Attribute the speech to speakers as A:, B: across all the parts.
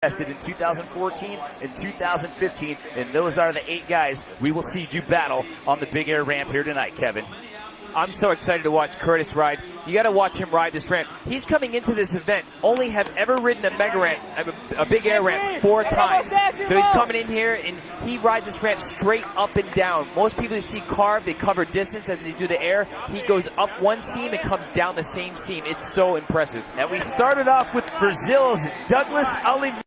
A: tested in 2014 and 2015, and those are the 8 guys we will see do battle on the big air ramp here tonight, Kevin.
B: I'm so excited to watch Curtis ride. You got to watch him ride this ramp. He's coming into this event, only have ever ridden a mega ramp, a big air ramp 4 times. So he's coming in here and he rides this ramp straight up and down. Most people you see carve, they cover distance as they do the air. He goes up one seam and comes down the same seam. It's so impressive.
A: And we started off with Brazil's Douglas Oliveira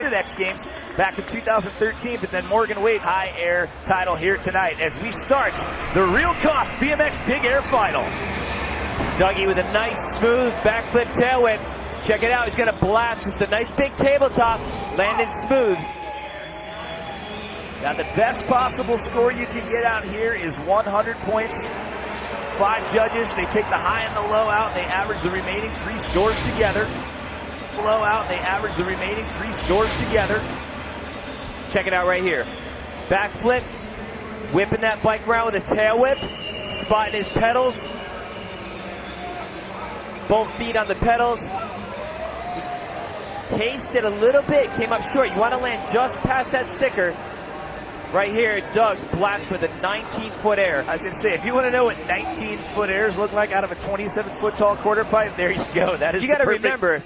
A: at X Games back in 2013, but then Morgan Wade high air title here tonight as we start the Real Cost BMX Big Air Final.
B: Dougie with a nice smooth backflip tail whip. Check it out, he's gonna blast just a nice big tabletop, landed smooth.
A: Now the best possible score you can get out here is 100 points. 5 judges, they take the high and the low out, and they average the remaining 3 scores together. Low out, they average the remaining 3 scores together.
B: Check it out right here. Backflip, whipping that bike around with a tail whip, spotting his pedals. Both feet on the pedals. Tasted a little bit, came up short. You want to land just past that sticker. Right here, Doug blasts with a 19-foot air.
A: I was going to say, if you want to know what 19-foot airs look like out of a 27-foot tall quarter pipe, there you go. That is
B: you got to remember.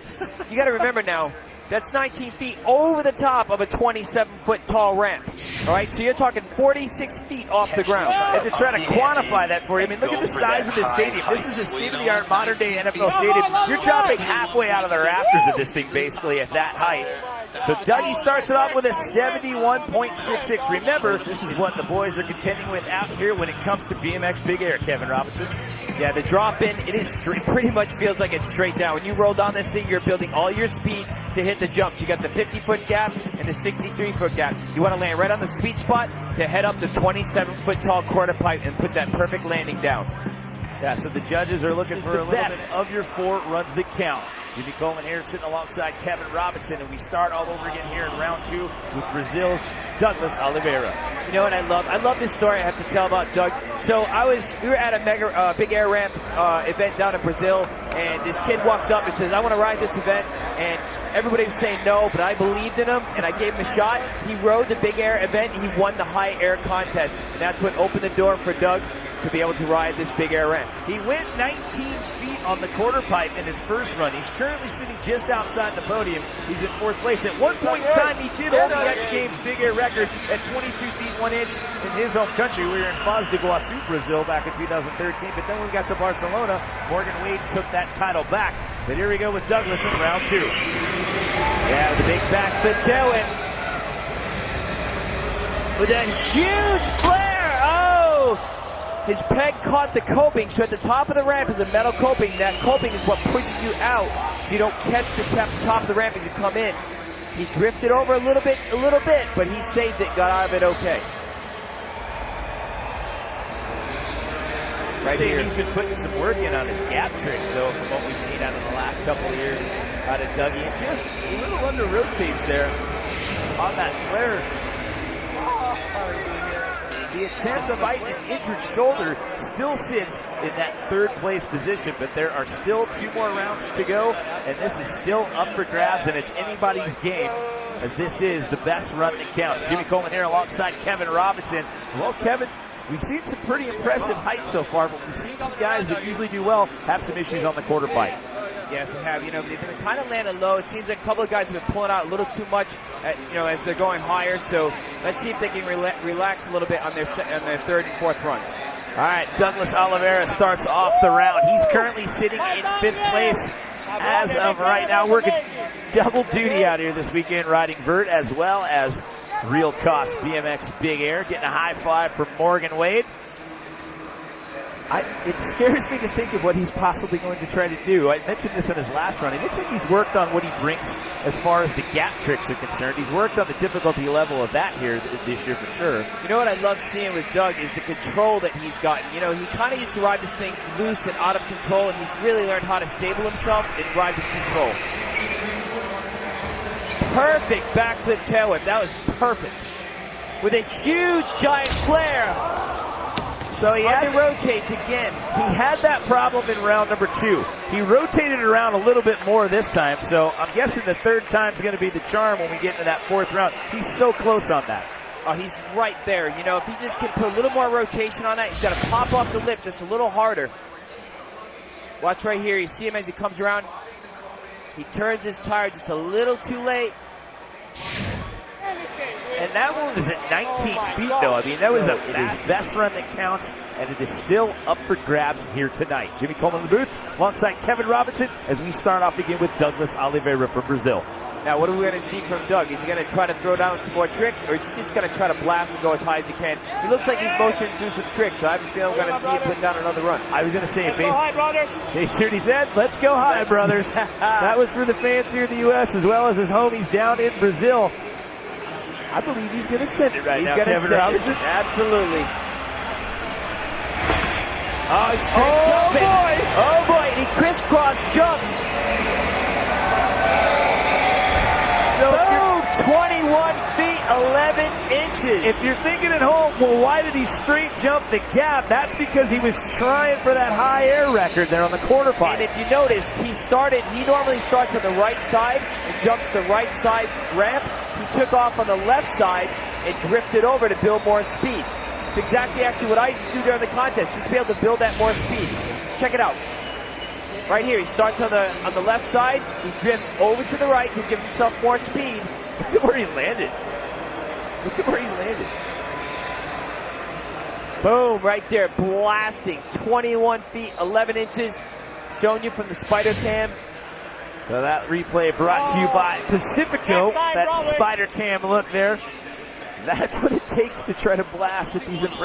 B: You got to remember now. That's 19 feet over the top of a 27-foot tall ramp. All right, so you're talking 46 feet off the ground.
A: And to try to quantify that for you, I mean, look at the size of this stadium. This is a state-of-the-art modern-day NFL stadium. You're dropping halfway out of the rafters of this thing, basically, at that height. So Dougie starts it off with a 71.66. Remember, this is what the boys are contending with out here when it comes to BMX Big Air, Kevin Robinson.
B: Yeah, the drop in, it is straight, pretty much feels like it's straight down. When you roll down this thing, you're building all your speed to hit the jumps. You got the 50-foot gap and the 63-foot gap. You want to land right on the sweet spot to head up the 27-foot tall quarter pipe and put that perfect landing down.
A: Yeah, so the judges are looking for the best of your 4 runs that count. Jimmy Coleman here sitting alongside Kevin Robinson, and we start all over again here in round 2 with Brazil's Douglas Oliveira.
B: You know what I love? I love this story I have to tell about Doug. So we were at a big air ramp event down in Brazil, and this kid walks up and says, "I want to ride this event," and everybody was saying no, but I believed in him, and I gave him a shot. He rode the big air event, and he won the high air contest, and that's what opened the door for Doug to be able to ride this big air ramp.
A: He went 19 feet on the quarter pipe in his first run. He's currently sitting just outside the podium. He's in 4th place. At one point in time, he did hold the X Games big air record at 22 feet 1 inch in his home country. We were in Foz do Iguaçu, Brazil back in 2013, but then when we got to Barcelona, Morgan Wade took that title back. But here we go with Douglas in round 2.
B: Yeah, the big backflip tail whip. With a huge flare! Oh! His peg caught the coping, so at the top of the ramp is a metal coping. That coping is what pushes you out, so you don't catch the top of the ramp as you come in. He drifted over a little bit, but he saved it, got out of it okay.
A: Right here. He's been putting some work in on his gap tricks, though, from what we've seen out of the last couple of years out of Dougie. And just a little under rotates there on that flare. The attempt to fight an injured shoulder still sits in that 3rd place position, but there are still 2 more rounds to go, and this is still up for grabs, and it's anybody's game, as this is the best run that counts. Jimmy Coleman here alongside Kevin Robinson. Well, Kevin, we've seen some pretty impressive height so far, but we've seen some guys that usually do well have some issues on the quarter pipe.
B: Yes, they have. You know, they've been kind of landing low. It seems like a couple of guys have been pulling out a little too much, as they're going higher. So let's see if they can relax a little bit on their 3rd and 4th runs.
A: All right, Douglas Oliveira starts off the round. He's currently sitting in 5th place as of right now, working double duty out here this weekend, riding vert as well as Real Cost BMX Big Air, getting a high 5 from Morgan Wade. It scares me to think of what he's possibly going to try to do. I mentioned this on his last run. It looks like he's worked on what he brings as far as the gap tricks are concerned. He's worked on the difficulty level of that here this year for sure.
B: You know what I love seeing with Doug is the control that he's gotten. You know, he kind of used to ride this thing loose and out of control, and he's really learned how to stable himself and ride with control. Perfect backflip tail whip. That was perfect. With a huge giant flare.
A: So he
B: rotates again.
A: He had that problem in round number 2. He rotated around a little bit more this time, so I'm guessing the third time's going to be the charm when we get into that 4th round. He's so close on that.
B: Oh, he's right there. You know, if he just can put a little more rotation on that, he's got to pop off the lip just a little harder. Watch right here. You see him as he comes around. He turns his tire just a little too late.
A: And that one was at 19 feet, though. I mean, that was it is best run that counts, and it is still up for grabs here tonight. Jimmy Coleman in the booth alongside Kevin Robinson as we start off again with Douglas Oliveira from Brazil.
B: Now, what are we going to see from Doug? Is he going to try to throw down some more tricks, or is he just going to try to blast and go as high as he can? He looks like he's motioning to do some tricks, so I have a feeling I'm going to see him put down another run.
A: I was going to say,
C: let's go high, brothers.
A: They sure he said, let's go high, brothers. That was for the fans here in the U.S. as well as his homies down in Brazil. I believe he's going to send it right now, Kevin Robinson.
B: Absolutely. Oh, he's straight jumping.
A: Boy.
B: Oh, boy. And he crisscross jumps. So 21 feet, 11 inches.
A: If you're thinking at home, well, why did he straight jump the gap? That's because he was trying for that high air record there on the quarter pipe.
B: And if you noticed, he normally starts on the right side and jumps the right side ramp. He took off on the left side and drifted over to build more speed. It's exactly actually what I used to do during the contest, just to be able to build that more speed. Check it out. Right here, he starts on the left side, he drifts over to the right to give himself more speed.
A: Look at where he landed. Look at where he landed.
B: Boom, right there, blasting. 21 feet, 11 inches. Showing you from the Spider Cam.
A: So that replay brought to you by Pacifico. That Spider Cam look there. That's what it takes to try to blast at these impressive